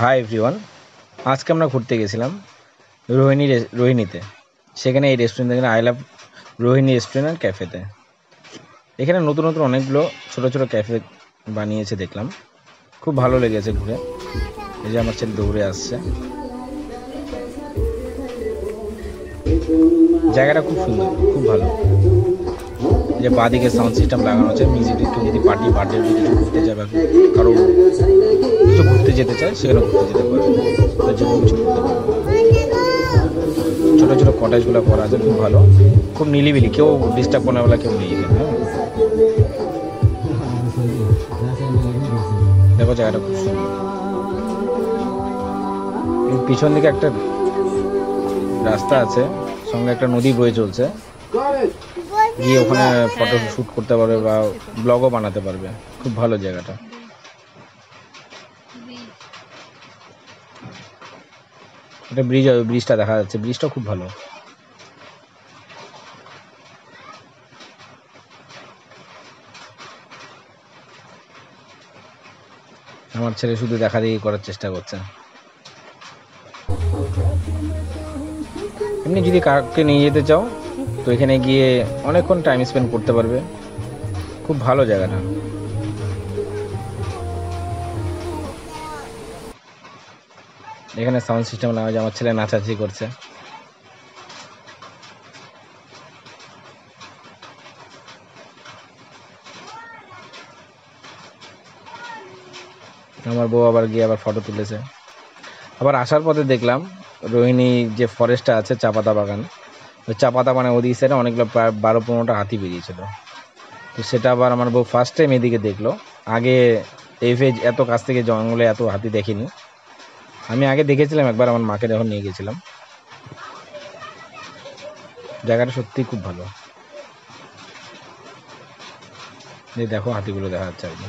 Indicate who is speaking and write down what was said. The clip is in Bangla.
Speaker 1: হাই এভরিওয়ান, আজকে আমরা ঘুরতে গেছিলাম রোহিণীতে। সেখানে এই রেস্টুরেন্ট দেখেন, I love Rohini restaurant and ক্যাফেতে। এখানে নতুন নতুন অনেকগুলো ছোট ছোট ক্যাফে বানিয়েছে, দেখলাম খুব ভালো লেগেছে ঘুরে। এই যে আমার ছেলে দৌড়ে আসছে। জায়গাটা খুব সুন্দর, খুব ভালো। যে বাঁদিকে সাউন্ড সিস্টেম লাগানো আছে, মিউজিক একটু যদি পার্টি বার্থডে কিছু ঘুরতে যাবে, কারো কিছু ঘুরতে যেতে চায় সেখানে ঘুরতে যেতে পারবে, যে কোনো কিছু করতে পারবে। ছোটো ছোটো কটেজগুলো করা আছে, খুব ভালো, খুব নিলিবিলি, কেউ ডিস্টার্ব করার বেলা কেউ নেই এখানে। হ্যাঁ, দেখো জায়গাটা খুব সুন্দর। পিছন দিকে একটা রাস্তা আছে, সঙ্গে একটা নদী বয়ে চলছে, গিয়ে ওখানে ফটো শ্যুট করতে পারবে বা ব্লগও বানাতে পারবে। খুব ভালো জায়গাটা। এটা ব্রিজ, ব্রিজটা দেখা যাচ্ছে, ব্রিজটা খুব ভালো। আমার ছেলে শুধু দেখা দেখি করার চেষ্টা করছে। এমনি যদি কাউকে নিয়ে যেতে চাও তো এখানে গিয়ে অনেকক্ষণ টাইম স্পেন্ড করতে পারবে। খুব ভালো জায়গাটা। এখানে সাউন্ড সিস্টেম লাগা আছে, আমার ছেলে নাচানাচি করছে। আমার বউ আবার গিয়ে আবার ফটো তুলেছে। আবার আসার পথে দেখলাম রোহিণী যে ফরেস্টটা আছে, চা পাতা বাগান, ওই চা পাতা মানে ওদিক সাইডে অনেকগুলো প্রায় 12-15টা হাতি বেরিয়েছিল। তো সেটা আবার আমার বউ ফার্স্ট টাইম এদিকে দেখলো। আগে এত কাছ থেকে জঙ্গলে এত হাতি দেখিনি। আমি আগে দেখেছিলাম একবার, আমার মাকে যখন নিয়ে গেছিলাম। জায়গাটা সত্যিই খুব ভালো। দেখো হাতিগুলো দেখা যাচ্ছে একদম।